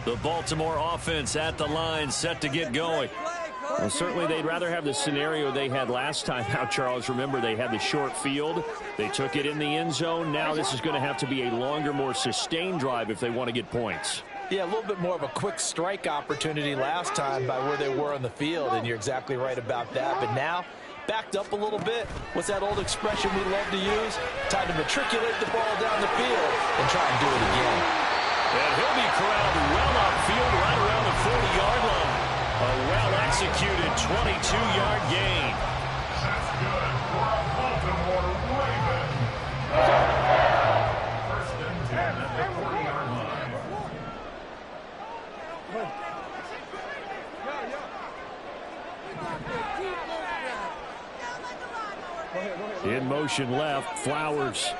The Baltimore offense at the line, set to get going. Well, certainly they'd rather have the scenario they had last time out, Charles. Remember, they had the short field. They took it in the end zone. Now this is going to have to be a longer, more sustained drive if they want to get points. Yeah, a little bit more of a quick strike opportunity last time by where they were on the field, and you're exactly right about that. But now, backed up a little bit. What's that old expression we love to use? Time to matriculate the ball down the field and try and do it again. And he'll be corralled well upfield right around the 40-yard line. A well-executed 22-yard gain. That's good for a Baltimore Ravens. First and 10 at the 40-yard line. In motion left, Flowers.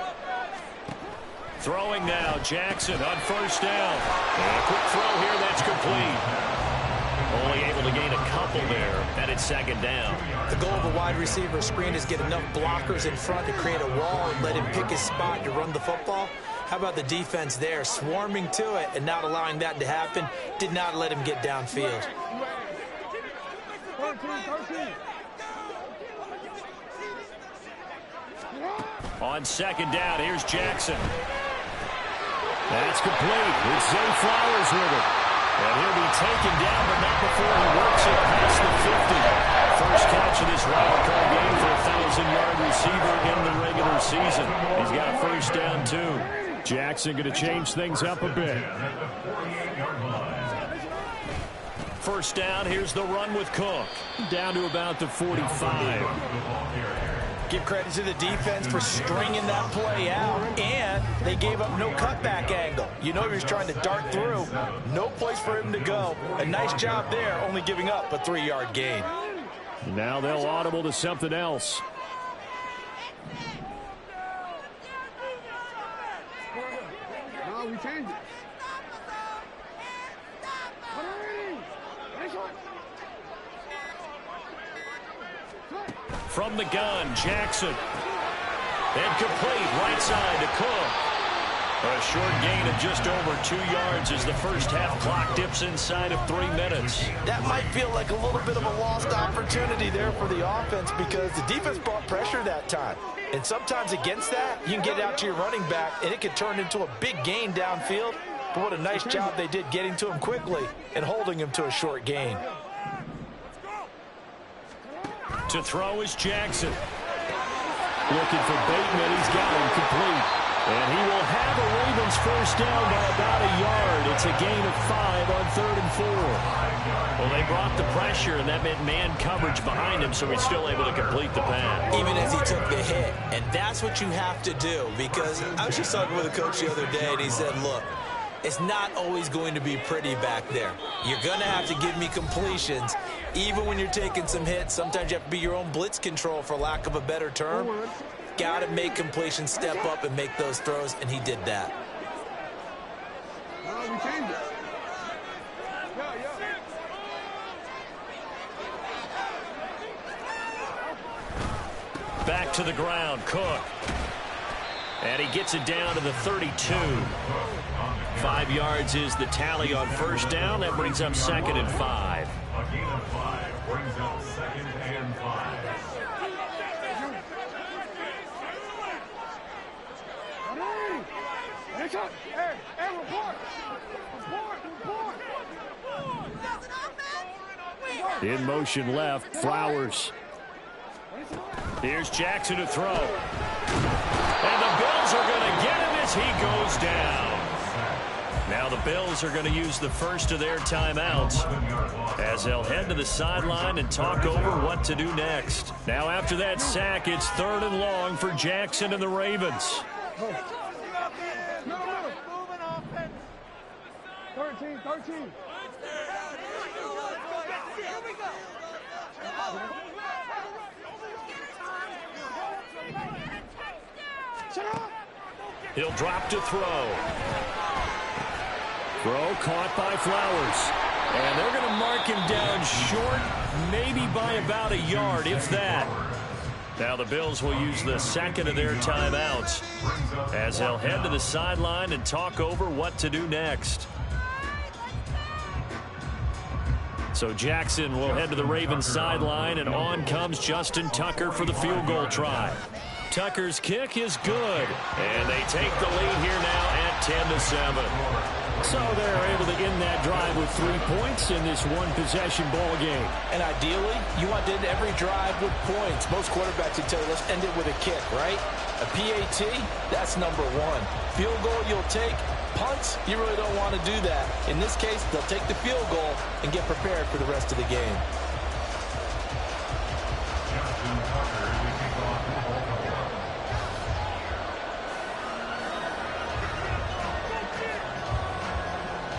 Throwing now, Jackson on first down. And a quick throw here, that's complete. Only able to gain a couple there. Headed second down. The goal of a wide receiver screen is get enough blockers in front to create a wall and let him pick his spot to run the football. How about the defense there, swarming to it and not allowing that to happen? Did not let him get downfield. On second down, here's Jackson. That's complete. It's Zay Flowers with it. And he'll be taken down, but not before he works it past the 50. First catch of this wild card game for a 1,000-yard receiver in the regular season. He's got a first down, too. Jackson going to change things up a bit. First down, here's the run with Cook. Down to about the 45. Give credit to the defense for stringing that play out, and they gave up no cutback angle. You know he was trying to dart through. No place for him to go. A nice job there, only giving up a 3-yard gain. Now they'll audible to something else. No, we changed it. From the gun, Jackson. And complete, right side to Cook. A short gain of just over 2 yards as the first half clock dips inside of 3 minutes. That might feel like a little bit of a lost opportunity there for the offense because the defense brought pressure that time. And sometimes against that, you can get out to your running back, and it can turn into a big gain downfield. But what a nice job they did getting to him quickly and holding him to a short gain. To throw is Jackson. Looking for Bateman. He's got him complete. And he will have a Ravens first down by about a yard. It's a gain of 5 on 3rd and 4. Well, they brought the pressure, and that meant man coverage behind him, so he's still able to complete the pass. Even as he took the hit. And that's what you have to do, because I was just talking with a coach the other day, and he said, look, it's not always going to be pretty back there. You're going to have to give me completions. Even when you're taking some hits, sometimes you have to be your own blitz control, for lack of a better term. Got to make completions, step up, and make those throws, and he did that. No, we changed it. Back to the ground, Cook. And he gets it down to the 32. 5 yards is the tally on first down. That brings up 2nd and 5. A gain of 5 brings up 2nd and 5. Hey, report! In motion left, Flowers. Here's Jackson to throw. And the Bills are going to get him as he goes down. Now the Bills are going to use the first of their timeouts as they'll head to the sideline and talk over what to do next. Now after that sack, it's 3rd and long for Jackson and the Ravens. 13. He'll drop to throw. Throw caught by Flowers. And they're going to mark him down short, maybe by about a yard, if that. Now the Bills will use the second of their timeouts as they'll head to the sideline and talk over what to do next. So Jackson will head to the Ravens sideline, and on comes Justin Tucker for the field goal try. Tucker's kick is good, and they take the lead here now at 10-7. So they're able to end that drive with 3 points in this one-possession ball game. And ideally, you want to end every drive with points. Most quarterbacks would tell you, let's end it with a kick, right? A PAT, that's number one. Field goal you'll take. Punts, you really don't want to do that. In this case, they'll take the field goal and get prepared for the rest of the game.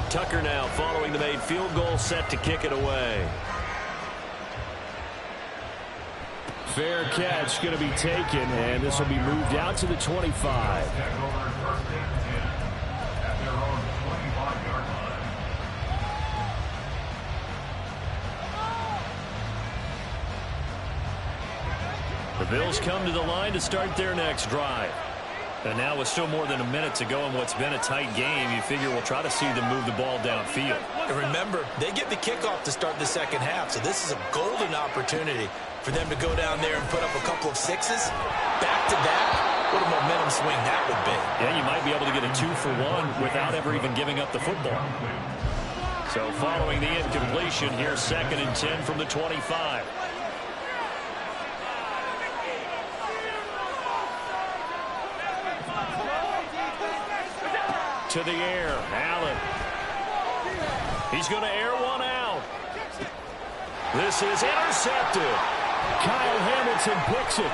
Tucker now following the made field goal, set to kick it away. Fair catch going to be taken, and this will be moved out to the 25. The Bills come to the line to start their next drive. And now with still more than a minute to go in what's been a tight game, you figure we'll try to see them move the ball downfield. And remember, they get the kickoff to start the second half, so this is a golden opportunity for them to go down there and put up a couple of sixes. Back-to-back, what a momentum swing that would be. Yeah, you might be able to get a 2-for-1 without ever even giving up the football. So following the incompletion, here's 2nd and 10 from the 25. To the air, Allen. He's going to air one out. This is intercepted. Kyle Hamilton picks it.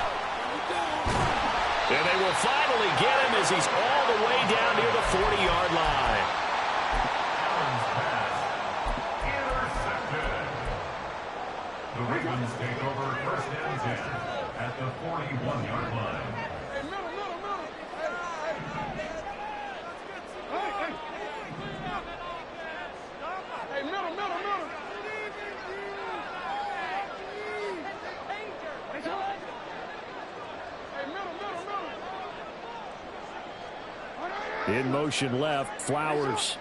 And they will finally get him as he's all the way down near the 40-yard line. The Ravens take over 1st and 10 at the 41-yard line. In motion left, Flowers.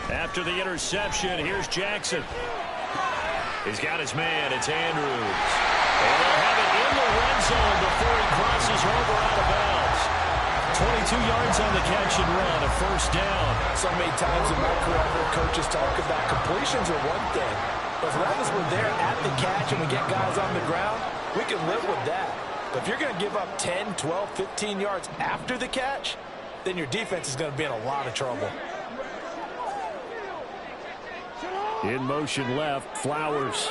After the interception, here's Jackson. He's got his man, it's Andrews. And they'll have it in the red zone before he crosses over out of bounds. 22 yards on the catch and run, a 1st down. So many times in my career, I've heard coaches talk about completions are one thing. But as long as we're there at the catch and we get guys on the ground, we can live with that. But if you're going to give up 10, 12, 15 yards after the catch, then your defense is going to be in a lot of trouble. In motion left, Flowers.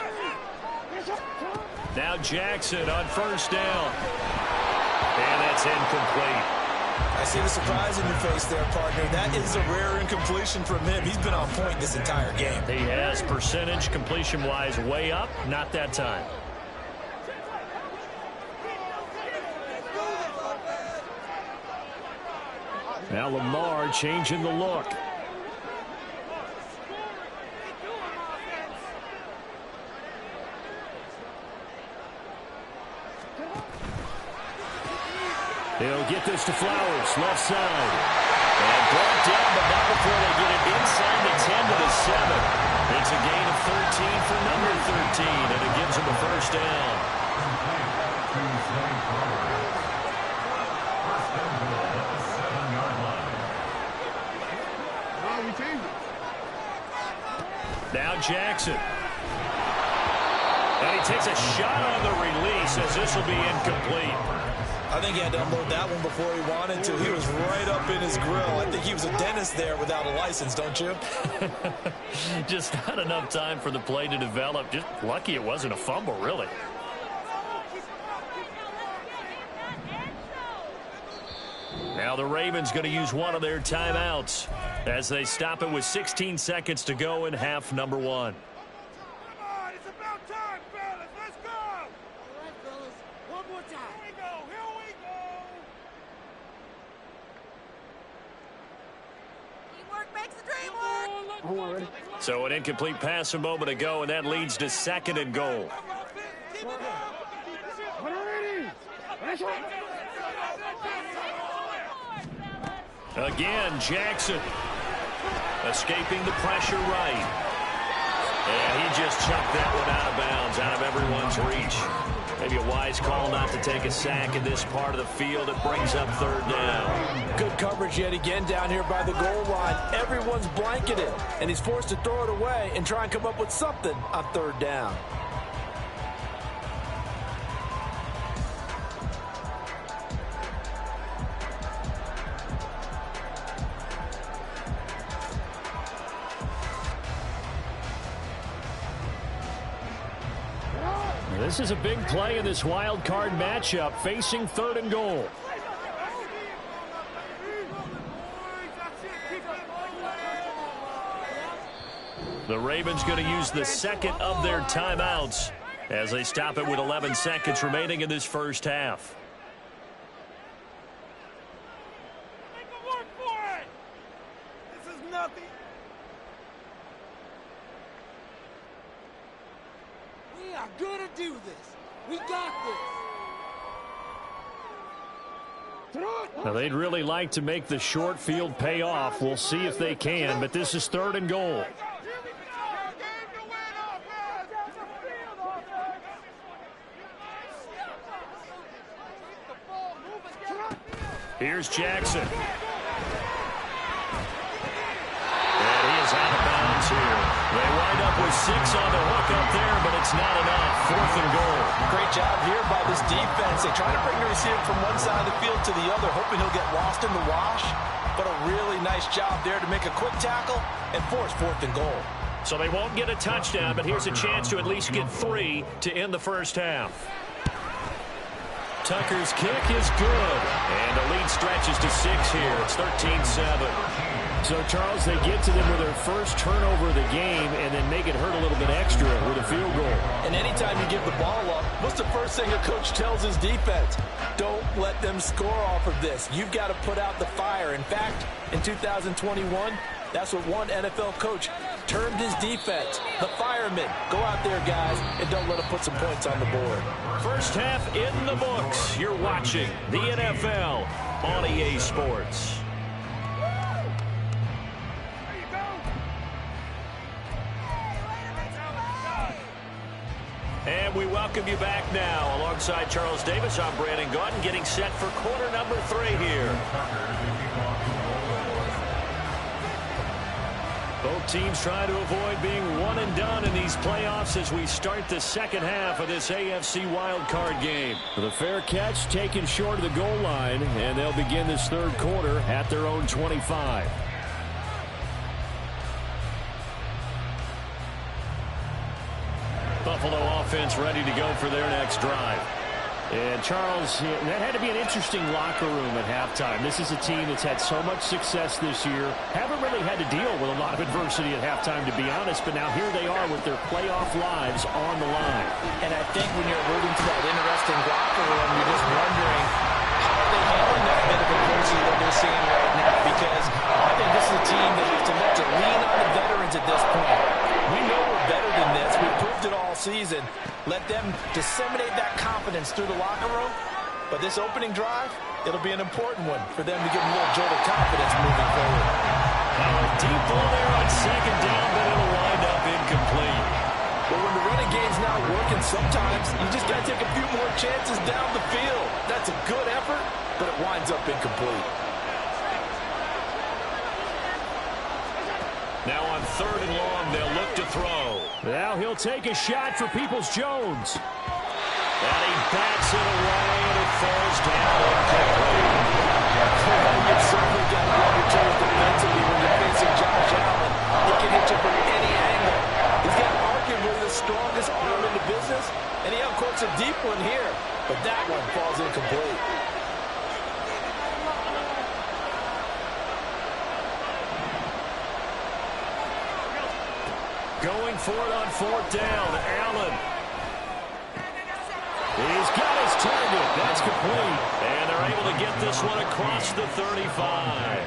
Now Jackson on 1st down. And that's incomplete. I see the surprise in your face there, partner. That is a rare incompletion from him. He's been on point this entire game. He has percentage completion-wise way up, not that time. Now Lamar changing the look. He'll get this to Flowers, left side. And brought down, but not before they get it inside the 10 to the 7. It's a gain of 13 for number 13, and it gives him a 1st down. Now Jackson. And he takes a shot on the release as this will be incomplete. I think he had to unload that one before he wanted to. He was right up in his grill. I think he was a dentist there without a license, don't you? Just not enough time for the play to develop. Just lucky it wasn't a fumble, really. Now the Ravens going to use one of their timeouts as they stop it with 16 seconds to go in half number 1. So an incomplete pass a moment ago, and that leads to 2nd and goal. Again, Jackson escaping the pressure right. And he just chucked that one out of bounds, out of everyone's reach. Maybe a wise call not to take a sack in this part of the field. It brings up third down. Good coverage yet again down here by the goal line. Everyone's blanketed, and he's forced to throw it away and try and come up with something on third down. This is a big play in this wild card matchup, facing third and goal. The Ravens going to use the second of their timeouts as they stop it with 11 seconds remaining in this first half. This is nothing. We are gonna do this. We got this. Now, they'd really like to make the short field pay off. We'll see if they can, but this is third and goal. Here's Jackson. And he is out of bounds here. They wind up with 6 on the hook up there, but it's not enough. Fourth and goal. Great job here by this defense. They try to bring the receiver from one side of the field to the other, hoping he'll get lost in the wash. But a really nice job there to make a quick tackle and force fourth and goal. So they won't get a touchdown, but here's a chance to at least get 3 to end the first half. Tucker's kick is good. And the lead stretches to 6 here. It's 13-7. So, Charles, they get to them with their first turnover of the game and then make it hurt a little bit extra with a field goal. And anytime you give the ball up, what's the first thing a coach tells his defense? Don't let them score off of this. You've got to put out the fire. In fact, in 2021, that's what one NFL coach termed his defense, the firemen. Go out there, guys, and don't let them put some points on the board. First half in the books. You're watching the NFL on EA Sports. And we welcome you back now. Alongside Charles Davis, I'm Brandon Gaudin, getting set for quarter number 3 here. Both teams trying to avoid being one and done in these playoffs as we start the second half of this AFC wildcard game. The fair catch taken short of the goal line, and they'll begin this third quarter at their own 25. Buffalo offense ready to go for their next drive. And, Charles, that had to be an interesting locker room at halftime. This is a team that's had so much success this year. Haven't really had to deal with a lot of adversity at halftime, to be honest. But now here they are with their playoff lives on the line. And I think when you're alluding to that interesting locker room, you're just wondering how are they handling that bit of adversity that they're seeing right now. Because I think this is a team that has to look to lean on the veterans at this point. We know we're better than this. We've proved it all season. Let them disseminate that confidence through the locker room. But this opening drive, it'll be an important one for them to give them a little jolt of confidence moving forward. Deep ball there on second down, but it'll wind up incomplete. Well, when the running game's not working, sometimes you just got to take a few more chances down the field. That's a good effort, but it winds up incomplete. Now on third and long, they'll look to throw. Now he'll take a shot for Peoples-Jones. And he bats it away, and it falls down incomplete. You've certainly got to grab your toes defensively when you're facing Josh Allen. He can hit you from any angle. He's got arguably the strongest arm in the business, and he uncorks a deep one here. But that one falls incomplete. Going for it on fourth down. Allen. He's got his target. That's complete. And they're able to get this one across the 35.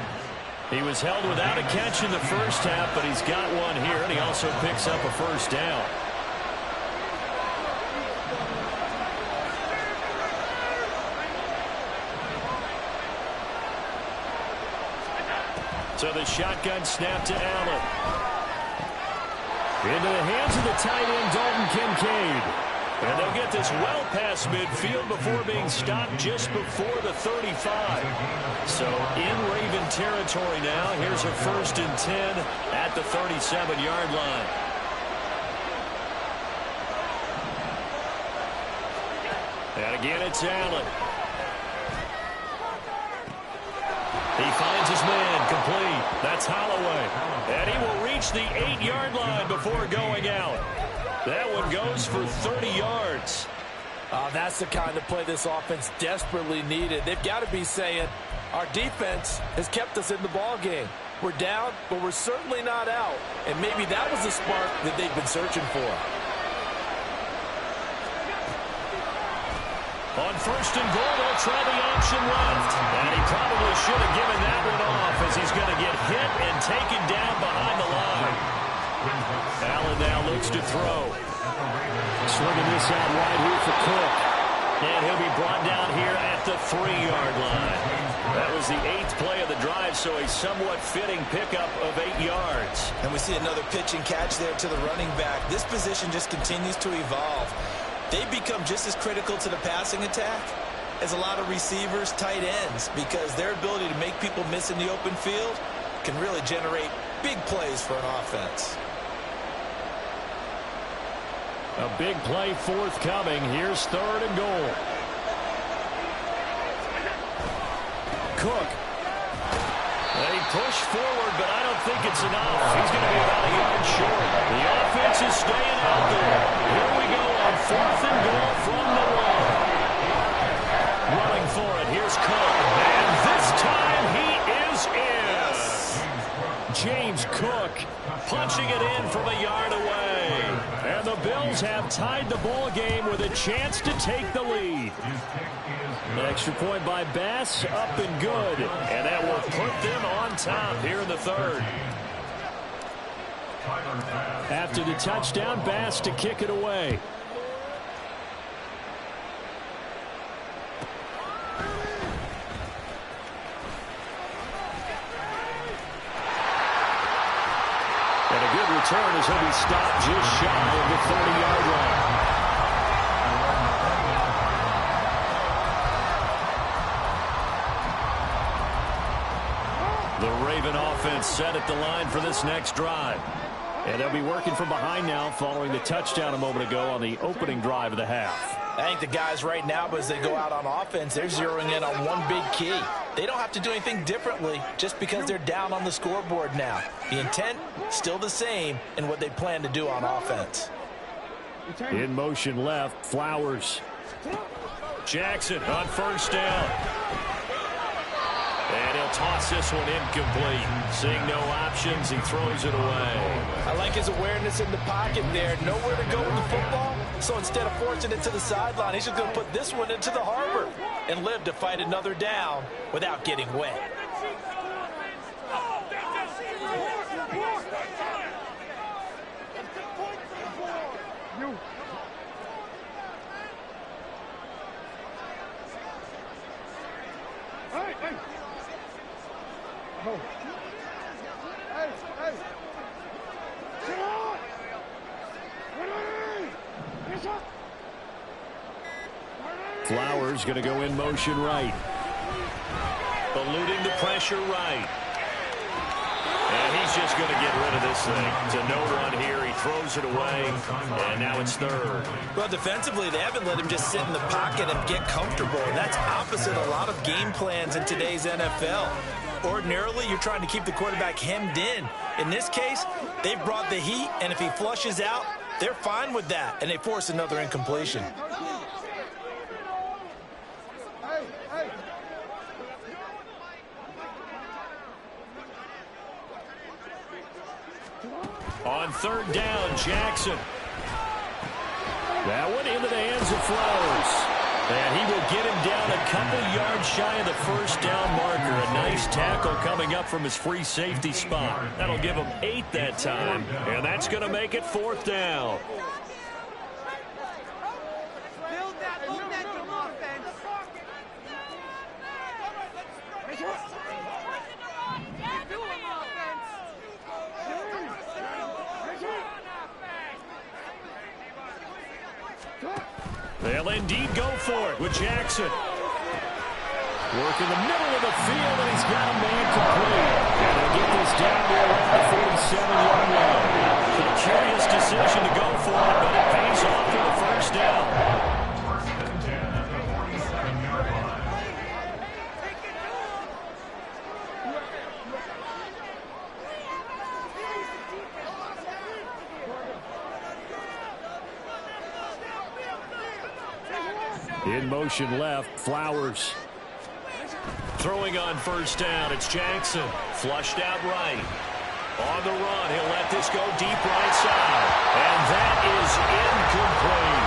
He was held without a catch in the first half, but he's got one here, and he also picks up a first down. So the shotgun snap to Allen. Into the hands of the tight end, Dalton Kincaid. And they'll get this well past midfield before being stopped just before the 35. So in Raven territory now. Here's a 1st and 10 at the 37-yard line. And again, it's Allen. He finds his man, complete. That's Holloway. And he will reach the 8-yard line before going out. That one goes for 30 yards. That's the kind of play this offense desperately needed. They've got to be saying, our defense has kept us in the ball game. We're down, but we're certainly not out. And maybe that was the spark that they've been searching for. On 1st and goal, they'll try the option left. And he probably should have given that one off as he's going to get hit and taken down behind the line. Allen now looks to throw. Swinging this out wide here for Cook. And he'll be brought down here at the 3-yard line. That was the 8th play of the drive, so a somewhat fitting pickup of 8 yards. And we see another pitch and catch there to the running back. This position just continues to evolve. They become just as critical to the passing attack as a lot of receivers, tight ends, because their ability to make people miss in the open field can really generate big plays for an offense. A big play forthcoming. Here's 3rd and goal. Cook. They push forward, but I don't think it's enough. He's going to be about a yard short. The offense is staying out there. Here we go on 4th and goal from the 1. Running for it. Here's Cook. And this time he is in. James Cook Punching it in from a yard away. And the Bills have tied the ball game with a chance to take the lead. An extra point by Bass, up and good. And that will put them on top here in the 3rd. After the touchdown, Bass to kick it away. And a good return as he'll be stopped just shy of the 30-yard line. The Raven offense set at the line for this next drive. And they'll be working from behind now following the touchdown a moment ago on the opening drive of the half. I think the guys right now, as they go out on offense, they're zeroing in on one big key. They don't have to do anything differently just because they're down on the scoreboard now. The intent, still the same in what they plan to do on offense. In motion left, Flowers. Jackson on first down. And he'll toss this one incomplete. Seeing no options, he throws it away. I like his awareness in the pocket there. Nowhere to go with the football. So instead of forcing it to the sideline, he's just going to put this one into the harbor and live to fight another down without getting wet. Flowers going to go in motion right. Eluding the pressure right. And he's just going to get rid of this thing. To no run here, he throws it away, and now it's 3rd. Well, defensively, they haven't let him just sit in the pocket and get comfortable. And that's opposite a lot of game plans in today's NFL. Ordinarily, you're trying to keep the quarterback hemmed in. In this case, they've brought the heat, and if he flushes out, they're fine with that, and they force another incompletion. On 3rd down, Jackson. That one into the hands of Flowers. And he will get him down a couple yards shy of the first down marker. A nice tackle coming up from his free safety spot. That'll give him 8 that time. And that's going to make it 4th down. Build that momentum offense. They'll indeed go for it with Jackson. Work in the middle of the field, and he's got a man complete. And they'll get this down to around the 47-yard line. A curious decision to go for it, but it pays off for the first down. First and 10 at the 47-yard line. In motion left, Flowers. Throwing on first down, it's Jackson. Flushed out right. On the run, he'll let this go deep right side. And that is incomplete.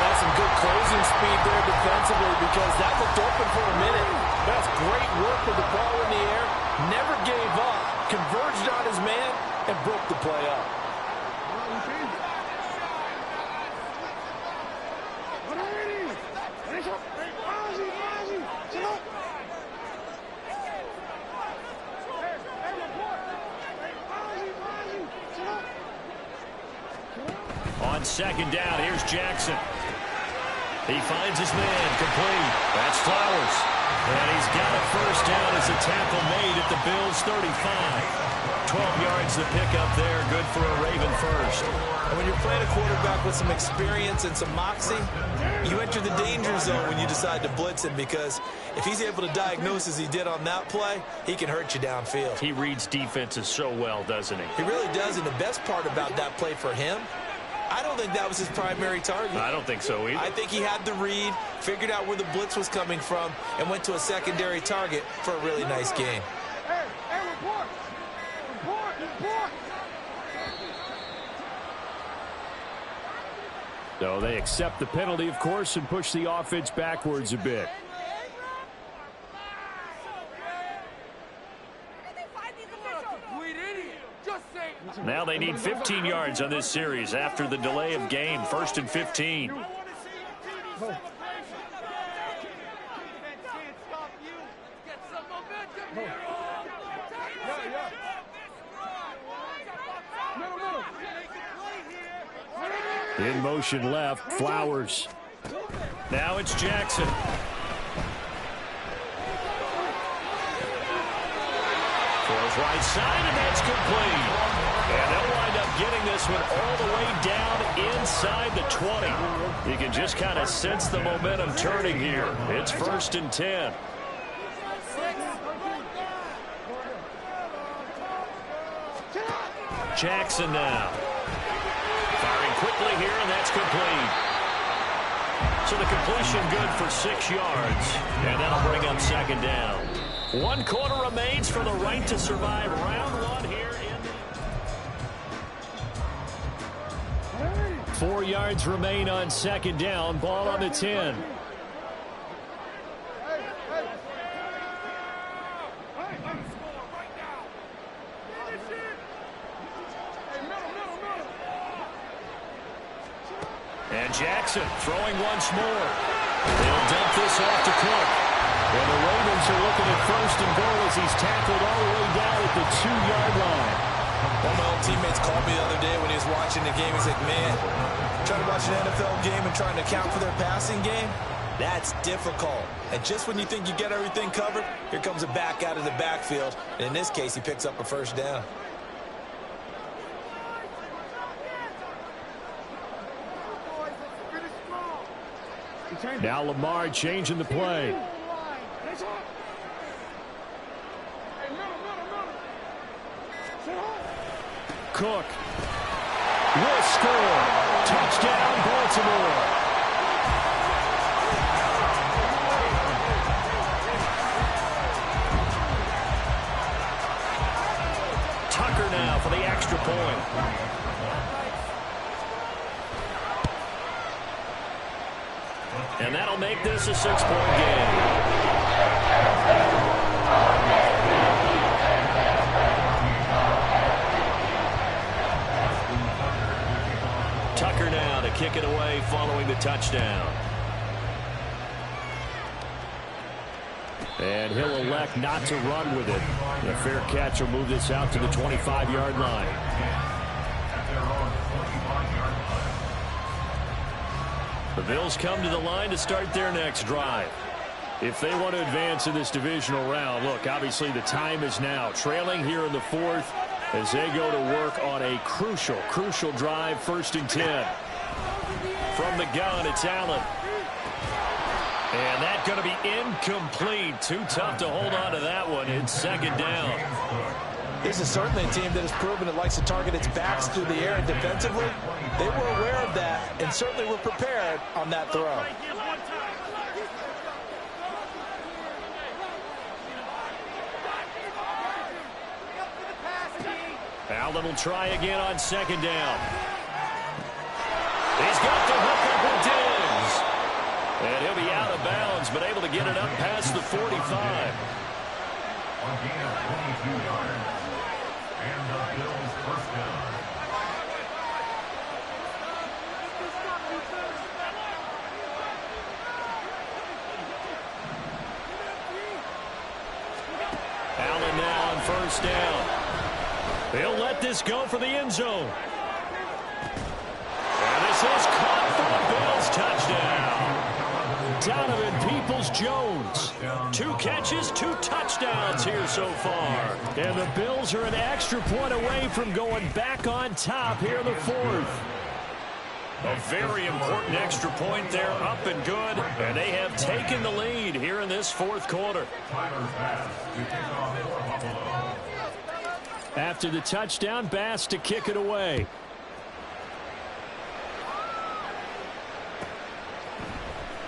That's some good closing speed there defensively because that looked open for a minute. That's great work with the ball in the air. Never gave up. Converged on his man and broke the play up. On second down, here's Jackson. He finds his man, complete. That's Flowers. And he's got a first down as a tackle made at the Bills' 35. 12 yards to pick up there, good for a Raven first. And when you're playing a quarterback with some experience and some moxie, you enter the danger zone when you decide to blitz him because if he's able to diagnose as he did on that play, he can hurt you downfield. He reads defenses so well, doesn't he? He really does, and the best part about that play for him, I don't think that was his primary target. I don't think so either. I think he had the read, figured out where the blitz was coming from, and went to a secondary target for a really nice game. So they accept the penalty, of course, and push the offense backwards a bit. Now they need 15 yards on this series after the delay of game. First and 15. In motion left, Flowers. Now it's Jackson. Throws right side, and that's complete. And they'll wind up getting this one all the way down inside the 20. You can just kind of sense the momentum turning here. It's first and 10. Jackson now. Firing quickly here, and that's complete. So the completion good for 6 yards. And that'll bring up second down. 1 quarter remains for the right to survive round one here. 4 yards remain on second down. Ball on the 10. And Jackson throwing once more. They'll dump this off to Cook. And the Ravens are looking at first and goal as he's tackled all the way down at the 2-yard line. One of my old teammates called me the other day when he was watching the game. He's like, man, trying to watch an NFL game and trying to account for their passing game, that's difficult. And just when you think you get everything covered, here comes a back out of the backfield. And in this case, he picks up a first down. Now Lamar changing the play. Cook will score. Touchdown, Baltimore. Tucker now for the extra point. And that'll make this a 6-point game. Tucker now to kick it away following the touchdown. And he'll elect not to run with it. The fair catch will move this out to the 25-yard line. The Bills come to the line to start their next drive. If they want to advance in this divisional round, look, obviously the time is now. Trailing here in the fourth as they go to work on a crucial drive, 1st and 10. From the gun, it's Allen. And that's going to be incomplete. Too tough to hold on to that one. It's 2nd down. This is certainly a team that has proven it likes to target its backs through the air, and defensively, they were aware of that and certainly were prepared on that throw. Allen will try again on 2nd down. He's got the hook up with Diggs. And he'll be out of bounds, but able to get it up past the 45. A gain of 22 yards. And the Bills' 1st down. Allen now on 1st down. They'll let this go for the end zone. And this is caught for the Bills touchdown. Donovan Peoples-Jones. 2 catches, 2 touchdowns here so far. And the Bills are an extra point away from going back on top here in the 4th. A very important extra point there, up and good. And they have taken the lead here in this 4th quarter. Tyler's pass to kick off for Buffalo. After the touchdown, Bass to kick it away.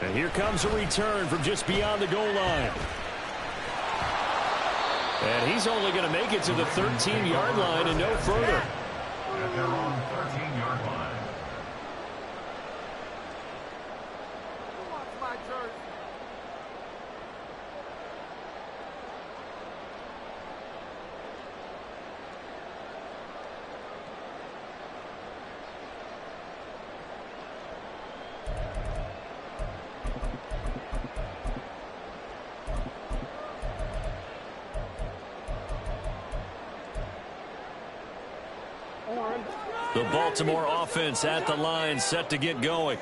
And here comes a return from just beyond the goal line. And he's only going to make it to the 13-yard line and no further. At their own 13-yard line. The Baltimore offense at the line, set to get going.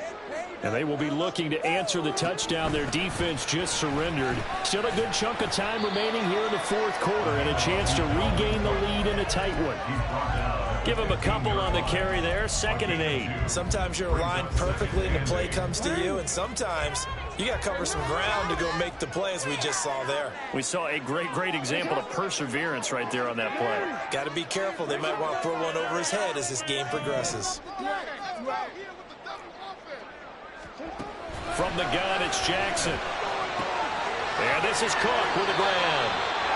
And they will be looking to answer the touchdown their defense just surrendered. Still a good chunk of time remaining here in the 4th quarter and a chance to regain the lead in a tight one. Give him a couple on the carry there, 2nd and 8. Sometimes you're aligned perfectly and the play comes to you, and sometimes you got to cover some ground to go make the play, as we just saw there. We saw a great example of perseverance right there on that play. Got to be careful. They might want to throw one over his head as this game progresses. From the gun, it's Jackson. And this is Cook with the grab.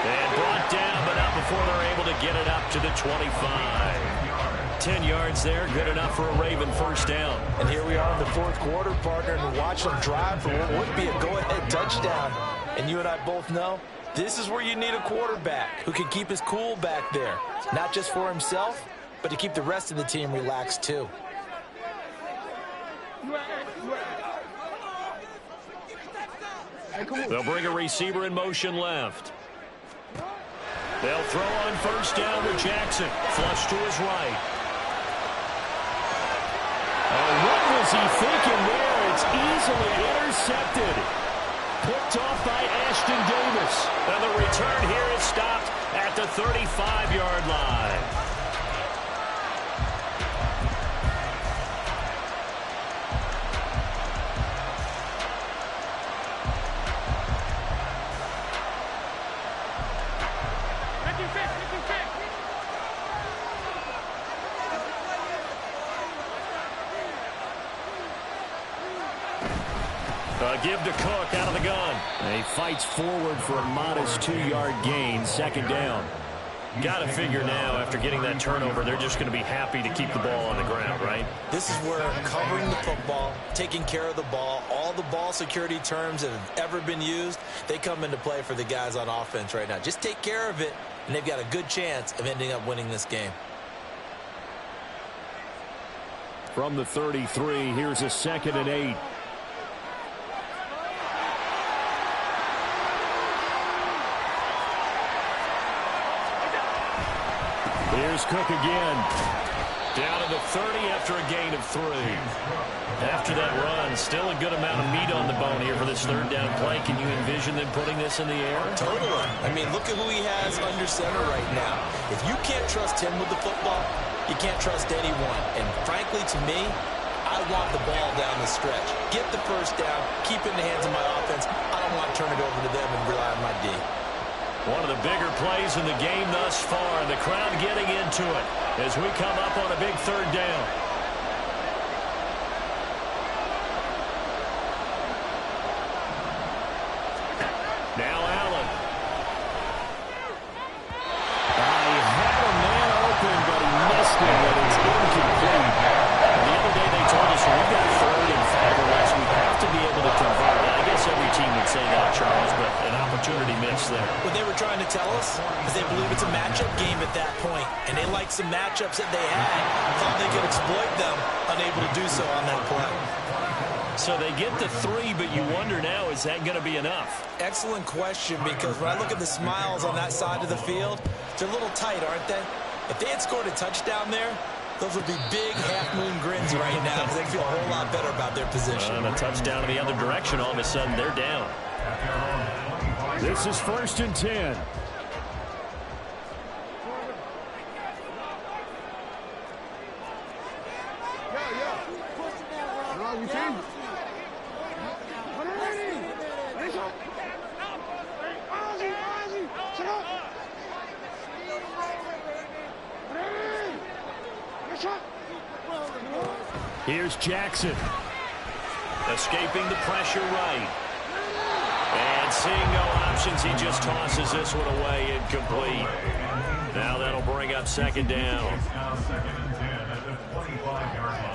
And brought down, but not before they're able to get it up to the 25. 10 yards there, good enough for a Raven 1st down. And here we are in the 4th quarter, partner, and watch them drive for what would be a go-ahead touchdown. And you and I both know this is where you need a quarterback who can keep his cool back there. Not just for himself, but to keep the rest of the team relaxed too. They'll bring a receiver in motion left. They'll throw on 1st down with Jackson. Flush to his right. Oh, what was he thinking there? It's easily intercepted. Picked off by Ashton Davis. And the return here is stopped at the 35-yard line. Give to Cook out of the gun. And he fights forward for a modest 2-yard gain, 2nd down. Got to figure now, after getting that turnover, they're just going to be happy to keep the ball on the ground, right? This is where covering the football, taking care of the ball, all the ball security terms that have ever been used, they come into play for the guys on offense right now. Just take care of it, and they've got a good chance of ending up winning this game. From the 33, here's a 2nd and 8. Here's Cook again. Down to the 30 after a gain of 3. After that run, still a good amount of meat on the bone here for this third down play. Can you envision them putting this in the air? Totally. I mean, look at who he has under center right now. If you can't trust him with the football, you can't trust anyone. And frankly, to me, I want the ball down the stretch. Get the first down, keep it in the hands of my offense. I don't want to turn it over to them and rely on my D. One of the bigger plays in the game thus far. The crowd getting into it as we come up on a big third down. Now Allen. He had a man open, but he missed it, and it's incomplete. And the other day they told us when we've got 3rd and 5 or less, we have to be able to convert. And I guess every team would say that, Charles, but an opportunity missed there. What they were trying to tell us is they believe it's a matchup game at that point, and they like some matchups that they had, thought they could exploit them, unable to do so on that play. So they get the 3, but you wonder now, is that going to be enough? Excellent question, because when I look at the smiles on that side of the field, they're a little tight, aren't they? If they had scored a touchdown there, those would be big half-moon grins right now because they feel a whole lot better about their position. And a touchdown in the other direction, all of a sudden they're down. This is 1st and 10. Here's Jackson. Escaping the pressure right. And seeing no options, he just tosses this one away, incomplete. Now that'll bring up 2nd down. Now 2nd and 10 at the 25-yard line.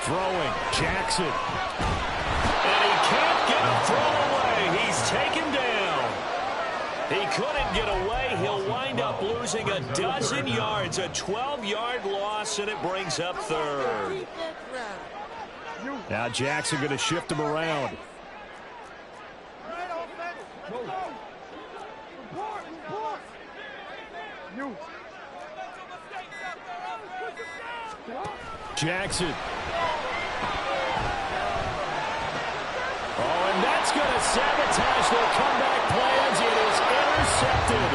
Throwing, Jackson. And he can't get a throw away. He's taken down. He couldn't get away. He'll wind up losing a dozen yards, a 12-yard loss, and it brings up 3rd. Now Jackson going to shift him around. Jackson. Oh, and that's going to sabotage their comeback plans. It is intercepted.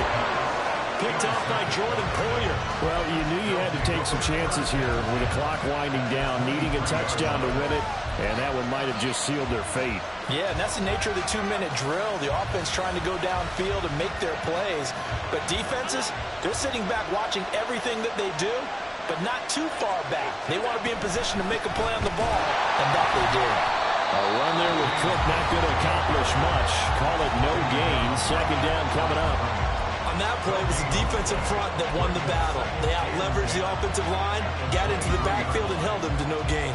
Picked off by Jordan Poyer. Well, you knew you had to take some chances here with the clock winding down, needing a touchdown to win it, and that one might have just sealed their fate. Yeah, and that's the nature of the 2-minute drill. The offense trying to go downfield and make their plays. But defenses, they're sitting back watching everything that they do, but not too far back. They want to be in position to make a play on the ball, and that they did. A run there with Cook not going to accomplish much. Call it no gain. 2nd down coming up. On that play, it was the defensive front that won the battle. They out-leveraged the offensive line, got into the backfield, and held them to no gain.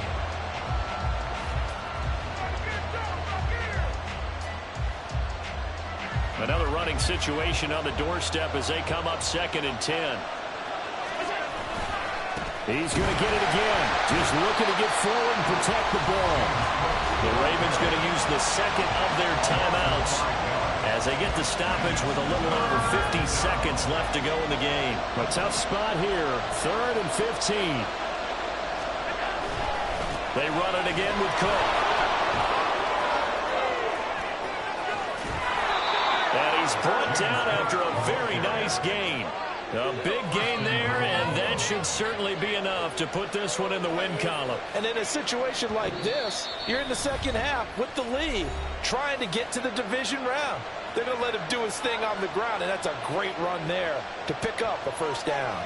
Another running situation on the doorstep as they come up 2nd and 10. He's going to get it again. Just looking to get forward and protect the ball. The Ravens going to use the 2nd of their timeouts as they get the stoppage with a little over 50 seconds left to go in the game. A tough spot here. 3rd and 15. They run it again with Cook. And he's brought down after a very nice gain. A big gain there, and that should certainly be enough to put this one in the win column. And in a situation like this, you're in the 2nd half with the lead, trying to get to the division round. They're going to let him do his thing on the ground, and that's a great run there to pick up a 1st down.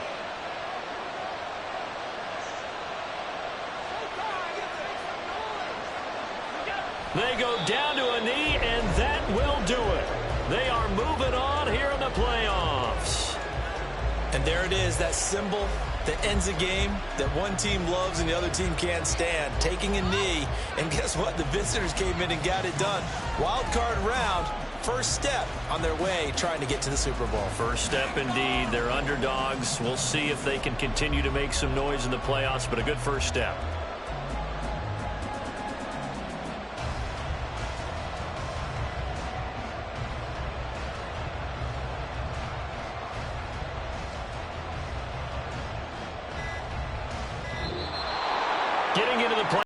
They go down to a knee, and that will do it. They are moving on here in the playoffs. And there it is, that symbol that ends a game that one team loves and the other team can't stand. Taking a knee, and guess what? The visitors came in and got it done. Wild card round, first step on their way trying to get to the Super Bowl. First step indeed. They're underdogs. We'll see if they can continue to make some noise in the playoffs, but a good first step. Getting into the play.